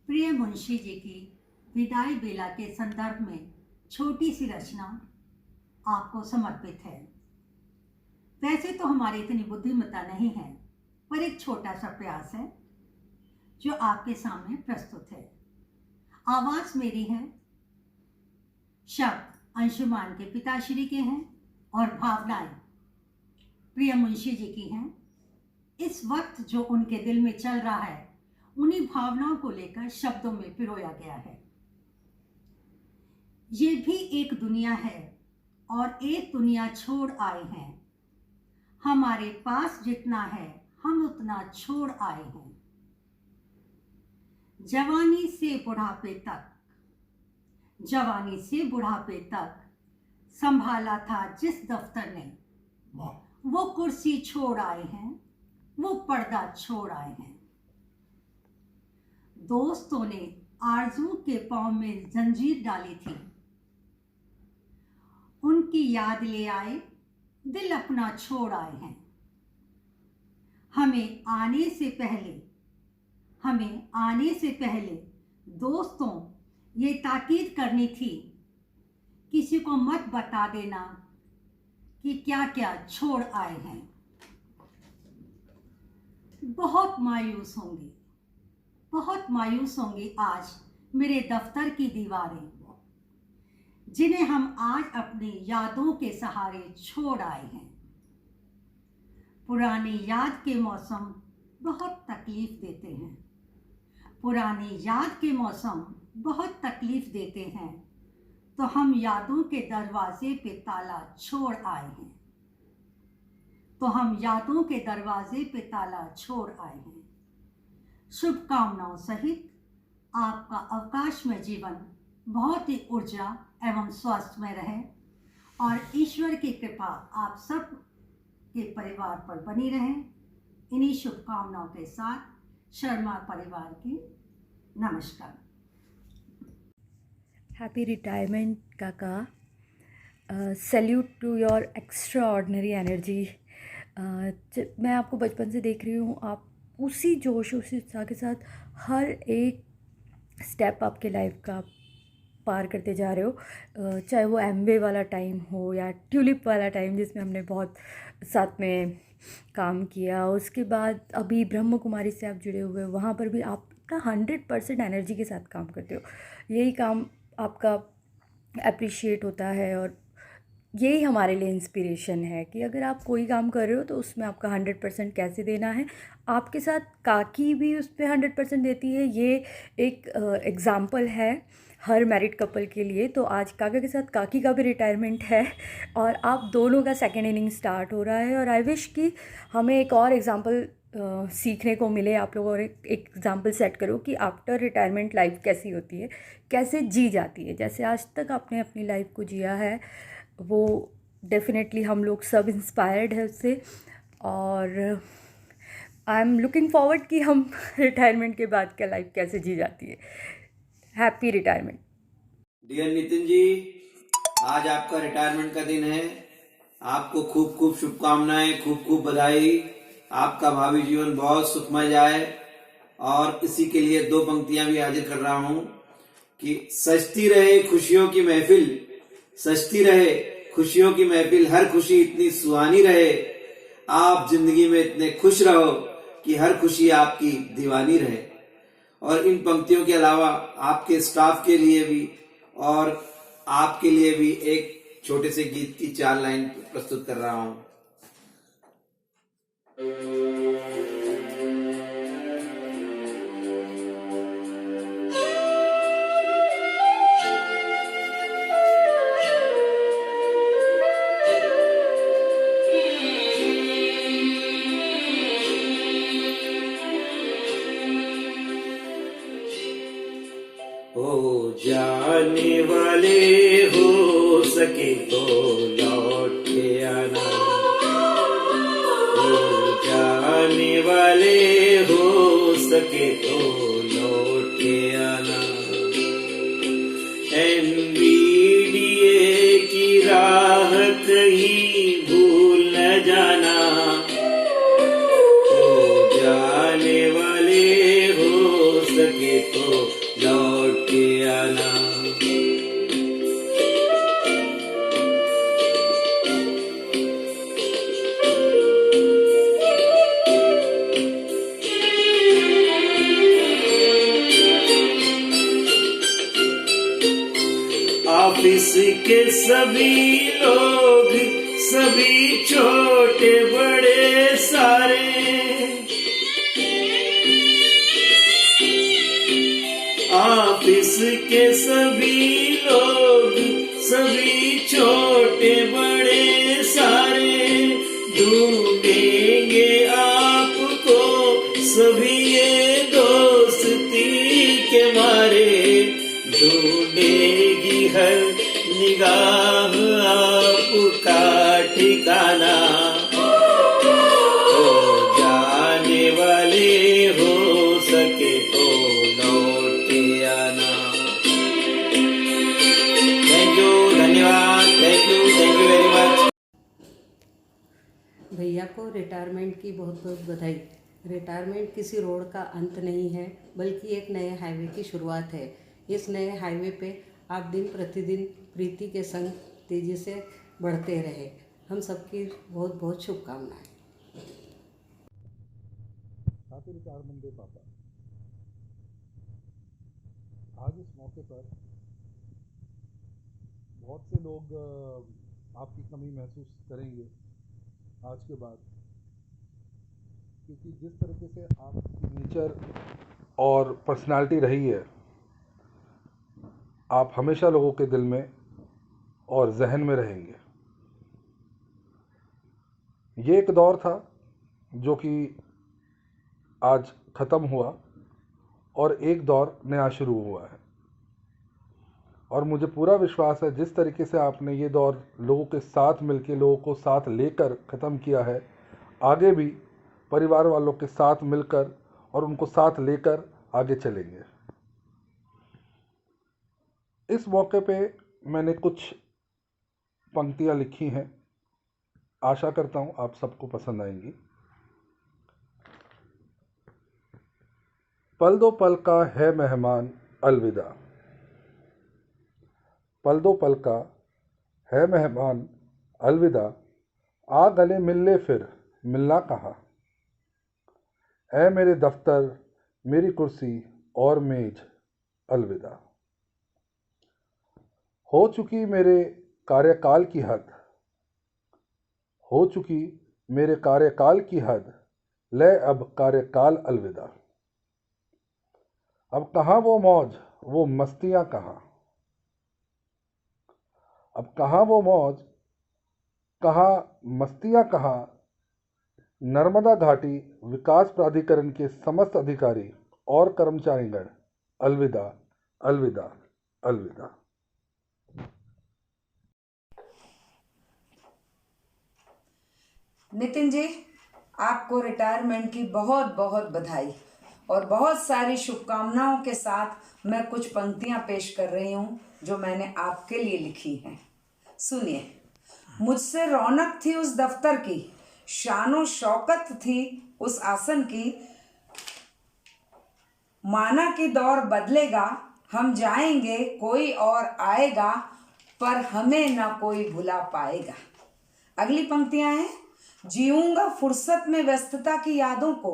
प्रिय मुंशी जी की विदाई बेला के संदर्भ में छोटी सी रचना आपको समर्पित है। वैसे तो हमारी इतनी बुद्धिमत्ता नहीं है, पर एक छोटा सा प्रयास है जो आपके सामने प्रस्तुत है। आवाज़ मेरी है, शब्द अंशुमान के पिताश्री के हैं और भावनाएं प्रिय मुंशी जी की हैं। इस वक्त जो उनके दिल में चल रहा है, उन्हीं भावनाओं को लेकर शब्दों में पिरोया गया है। ये भी एक दुनिया है और एक दुनिया छोड़ आए हैं। हमारे पास जितना है हम उतना छोड़ आए हैं। जवानी से बुढ़ापे तक, जवानी से बुढ़ापे तक संभाला था जिस दफ्तर ने, वो कुर्सी छोड़ आए हैं, वो पर्दा छोड़ आए हैं। दोस्तों ने आरज़ू के पांव में जंजीर डाली थी, उनकी याद ले आए, दिल अपना छोड़ आए हैं। हमें आने से पहले दोस्तों ये ताकीद करनी थी, किसी को मत बता देना कि क्या क्या छोड़ आए हैं। बहुत मायूस होंगी आज मेरे दफ्तर की दीवारें, जिन्हें हम आज अपनी यादों के सहारे छोड़ आए हैं। पुरानी याद के मौसम बहुत तकलीफ देते हैं, तो हम यादों के दरवाजे पे ताला छोड़ आए हैं। शुभकामनाओं सहित आपका अवकाशमय जीवन बहुत ही ऊर्जा एवं स्वास्थ्यमय रहे और ईश्वर की कृपा आप सब के परिवार पर बनी रहे। इन्हीं शुभकामनाओं के साथ शर्मा परिवार की नमस्कार। हैप्पी रिटायरमेंट काका। Salute to your extraordinary energy. मैं आपको बचपन से देख रही हूँ, आप उसी जोश उसी उत्साह के साथ हर एक स्टेप आपके लाइफ का पार करते जा रहे हो। चाहे वो एमवे वाला टाइम हो या ट्यूलिप वाला टाइम जिसमें हमने बहुत साथ में काम किया, उसके बाद अभी ब्रह्म कुमारी से आप जुड़े हुए हो, वहाँ पर भी आपका 100% एनर्जी के साथ काम करते हो। यही काम आपका अप्रिशिएट होता है और यही हमारे लिए इंस्पिरेशन है कि अगर आप कोई काम कर रहे हो तो उसमें आपका 100% कैसे देना है। आपके साथ काकी भी उस पर 100% देती है, ये एक एग्ज़ाम्पल है हर मैरिड कपल के लिए। तो आज काका के साथ काकी का भी रिटायरमेंट है और आप दोनों का सेकेंड इनिंग स्टार्ट हो रहा है। और आई विश कि हमें एक और एग्ज़ाम्पल सीखने को मिले, आप लोग और एक एग्ज़ाम्पल सेट करो कि आफ्टर रिटायरमेंट लाइफ कैसी होती है, कैसे जी जाती है। जैसे आज तक आपने अपनी लाइफ को जिया है, वो डेफिनेटली हम लोग सब इंस्पायर्ड है उससे। और आई एम लुकिंग फॉरवर्ड कि हम रिटायरमेंट के बाद क्या लाइफ कैसे जी जाती है। Happy retirement. Dear Nitin ji, आज आपका रिटायरमेंट का दिन है। आपको खूब खूब शुभकामनाएं, खूब खूब बधाई। आपका भावी जीवन बहुत सुखमय जाए। और इसी के लिए दो पंक्तियां भी हाजिर कर रहा हूं कि सजती रहे खुशियों की महफिल, सजती रहे खुशियों की महफिल, हर खुशी इतनी सुहानी रहे। आप जिंदगी में इतने खुश रहो कि हर खुशी आपकी दीवानी रहे। और इन पंक्तियों के अलावा आपके स्टाफ के लिए भी और आपके लिए भी एक छोटे से गीत की 4 लाइन प्रस्तुत कर रहा हूं। हो जाने वाले हो सके तो लौट के आना, हो जाने वाले हो सके तो लौट के आना। एमबीडीए की राह कहीं भूल न जाना, हो जाने वाले हो सके तो लौट के आना। ऑफिस के सभी लोग, सभी छोटे बड़े सारे, ऑफिस के सभी लोग, सभी छोटे बड़े सारे ढूंढेंगे आपको, सभी ये दोस्ती के मारे ढूंढेगी हर निगाह आपका ठिकाना। हो जाने वाले हो सके तो लौट के आना। थैंक यू, धन्यवाद, थैंक यू वेरी मच। भैया को रिटायरमेंट की बहुत बहुत बधाई। रिटायरमेंट किसी रोड का अंत नहीं है, बल्कि एक नए हाईवे की शुरुआत है। इस नए हाईवे पे आप दिन प्रतिदिन प्रीति के संग तेजी से बढ़ते रहे। हम सबकी बहुत बहुत शुभकामनाएं। हैप्पी रिटायरमेंट डे पापा। आज इस मौके पर बहुत से लोग आपकी कमी महसूस करेंगे आज के बाद, क्योंकि जिस तरीके से आपकी नेचर और पर्सनालिटी रही है, आप हमेशा लोगों के दिल में और जहन में रहेंगे। ये एक दौर था जो कि आज ख़त्म हुआ और एक दौर नया शुरू हुआ है, और मुझे पूरा विश्वास है जिस तरीके से आपने ये दौर लोगों के साथ मिलकर, लोगों को साथ लेकर ख़त्म किया है, आगे भी परिवार वालों के साथ मिलकर और उनको साथ लेकर आगे चलेंगे। इस मौके पे मैंने कुछ पंक्तियाँ लिखी हैं, आशा करता हूँ आप सबको पसंद आएंगी। पल दो पल का है मेहमान अलविदा, पल दो पल का है मेहमान अलविदा, आ गले मिल ले फिर मिलना कहाँ। ऐ मेरे दफ्तर, मेरी कुर्सी और मेज अलविदा। हो चुकी मेरे कार्यकाल की हद, हो चुकी मेरे कार्यकाल की हद, ले अब कार्यकाल अलविदा। अब कहाँ वो मौज, वो मस्तियाँ कहाँ, अब कहाँ वो मौज, कहाँ मस्तियाँ कहाँ। नर्मदा घाटी विकास प्राधिकरण के समस्त अधिकारी और कर्मचारीगण अलविदा, अलविदा, अलविदा। नितिन जी, आपको रिटायरमेंट की बहुत बहुत बधाई और बहुत सारी शुभकामनाओं के साथ मैं कुछ पंक्तियां पेश कर रही हूं जो मैंने आपके लिए लिखी हैं। सुनिए। मुझसे रौनक थी उस दफ्तर की, शानो शौकत थी उस आसन की, माना कि दौर बदलेगा, हम जाएंगे कोई और आएगा, पर हमें ना कोई भुला पाएगा। अगली पंक्तियां हैं। जीऊंगा फुर्सत में व्यस्तता की यादों को,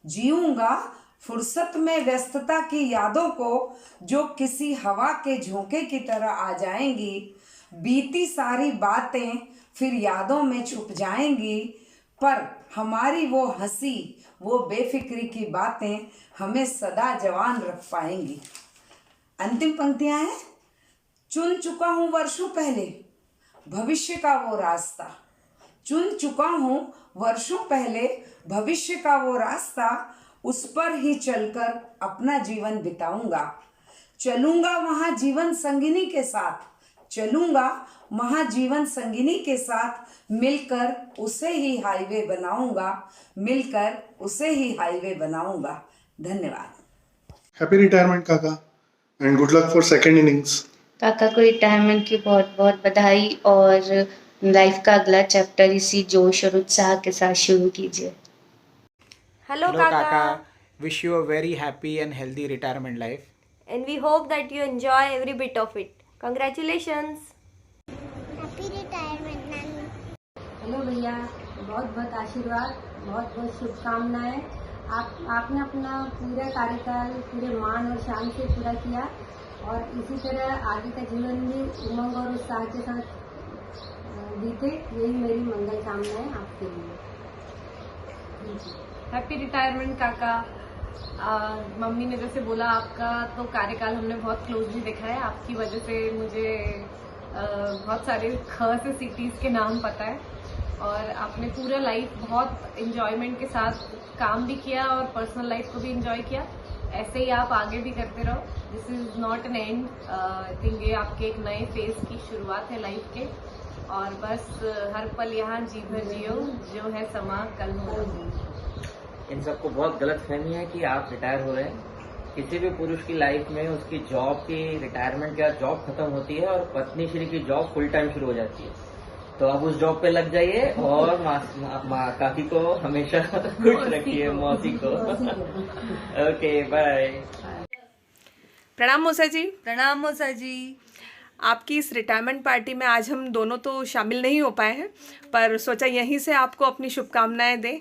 जीऊंगा फुर्सत में व्यस्तता की यादों को, जो किसी हवा के झोंके की तरह आ जाएंगी। बीती सारी बातें फिर यादों में छुप जाएंगी, पर हमारी वो हंसी, वो बेफिक्री की बातें हमें सदा जवान रख पाएंगी। अंतिम पंक्तियां हैं। चुन चुका हूँ वर्षों पहले भविष्य का वो रास्ता, चुन चुका हूँ वर्षों पहले भविष्य का वो रास्ता, उस पर ही चलकर अपना जीवन बिताऊंगा। चलूंगा वहाँ जीवन संगिनी के साथ, चलूंगा वहाँ जीवन संगिनी के साथ, मिलकर उसे ही हाईवे बनाऊंगा, मिलकर उसे ही हाईवे बनाऊंगा। धन्यवाद। हैप्पी रिटायरमेंट काका and good luck for second innings. काका को रिटायरमेंट की बहुत बहुत बधाई और लाइफ का अगला चैप्टर इसी जोश और उत्साह के साथ शुरू कीजिए। हेलो काका, wish you a very happy and healthy retirement life. And we hope that you enjoy every bit of it. Congratulations. Happy retirement नानी। हेलो भैया, बहुत बहुत आशीर्वाद, बहुत बहुत शुभकामनाएं। आपने अपना पूरा कार्यकाल पूरे मान और शान से पूरा किया और इसी तरह आगे का जीवन भी उमंग और उत्साह के साथ बीते, यही मेरी मंगल कामनाएं आपके लिए। हैप्पी रिटायरमेंट काका। मम्मी ने जैसे बोला, आपका तो कार्यकाल हमने बहुत क्लोजली देखा है। आपकी वजह से मुझे बहुत सारे से सिटीज के नाम पता है और आपने पूरा लाइफ बहुत एंजॉयमेंट के साथ काम भी किया और पर्सनल लाइफ को भी एंजॉय किया। ऐसे ही आप आगे भी करते रहो। This is not an and. I think ये आपके एक नए फेज की शुरुआत है लाइफ के, और बस हर पल यहाँ जी भर जियो, जो है समा कल होगा। इन सबको बहुत गलत फहमी है कि आप रिटायर हो रहे हैं। किसी भी पुरुष की लाइफ में उसकी जॉब की रिटायरमेंट के बाद जॉब खत्म होती है और पत्नी श्री की जॉब फुल टाइम शुरू हो जाती है। तो आप उस जॉब पे लग जाइए और काकी को हमेशा खुश रखिए, मौसी को। Okay, bye. प्रणाम मौसा जी। प्रणाम मौसा जी। आपकी इस रिटायरमेंट पार्टी में आज हम दोनों तो शामिल नहीं हो पाए हैं, पर सोचा यहीं से आपको अपनी शुभकामनाएं दें।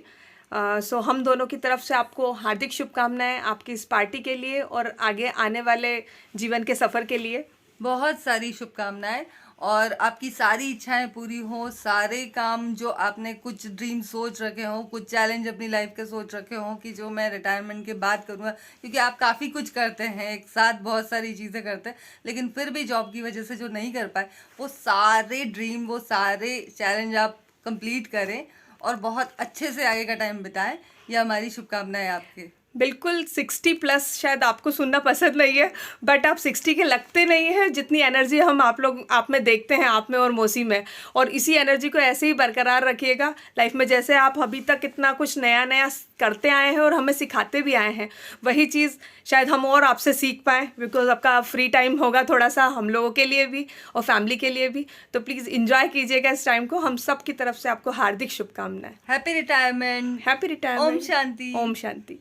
सो हम दोनों की तरफ से आपको हार्दिक शुभकामनाएं आपकी इस पार्टी के लिए और आगे आने वाले जीवन के सफ़र के लिए। बहुत सारी शुभकामनाएं और आपकी सारी इच्छाएं पूरी हो, सारे काम जो आपने कुछ ड्रीम सोच रखे हो, कुछ चैलेंज अपनी लाइफ के सोच रखे हो कि जो मैं रिटायरमेंट के बाद करूँगा, क्योंकि आप काफ़ी कुछ करते हैं एक साथ, बहुत सारी चीज़ें करते हैं, लेकिन फिर भी जॉब की वजह से जो नहीं कर पाए, वो सारे ड्रीम, वो सारे चैलेंज आप कंप्लीट करें और बहुत अच्छे से आगे का टाइम बिताएं। ये हमारी शुभकामनाएं आपके। बिल्कुल। 60+ शायद आपको सुनना पसंद नहीं है, बट आप 60 के लगते नहीं हैं जितनी एनर्जी हम आप में देखते हैं, आप में और मौसी में। और इसी एनर्जी को ऐसे ही बरकरार रखिएगा लाइफ में। जैसे आप अभी तक इतना कुछ नया नया करते आए हैं और हमें सिखाते भी आए हैं, वही चीज़ शायद हम और आपसे सीख पाएँ, बिकॉज आपका फ्री टाइम होगा थोड़ा सा हम लोगों के लिए भी और फैमिली के लिए भी। तो प्लीज़ इंजॉय कीजिएगा इस टाइम को। हम सब की तरफ से आपको हार्दिक शुभकामनाएं। Happy retirement. Happy retirement. ओम शांति। ओम शांति।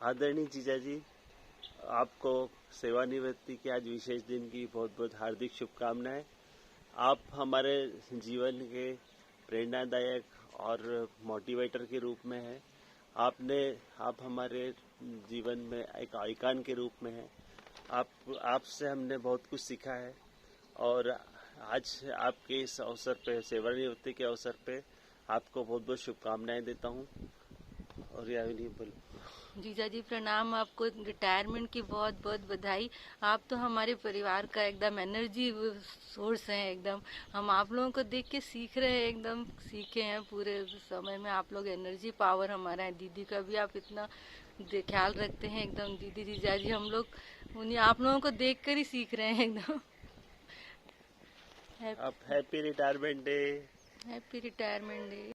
आदरणीय जीजा जी, आपको सेवानिवृत्ति के आज विशेष दिन की बहुत बहुत हार्दिक शुभकामनाएं। आप हमारे जीवन के प्रेरणादायक और मोटिवेटर के रूप में हैं। आप हमारे जीवन में एक आइकन के रूप में हैं। आपसे हमने बहुत कुछ सीखा है और आज आपके इस अवसर पे, सेवानिवृत्ति के अवसर पे, आपको बहुत बहुत शुभकामनाएं देता हूँ। और यह नहीं बोलो। जीजा जी प्रणाम। आपको रिटायरमेंट की बहुत बहुत बधाई। आप तो हमारे परिवार का एकदम एनर्जी सोर्स हैं। एकदम हम आप लोगों को देख के सीख रहे हैं, एकदम सीखे हैं पूरे समय में। आप लोग एनर्जी पावर हमारा है। दीदी का भी आप इतना ख्याल रखते हैं एकदम। दीदी जीजा जी हम लोग उन्हीं आप लोगों को देख कर ही सीख रहे हैं एकदम। Happy retirement day. Happy retirement day.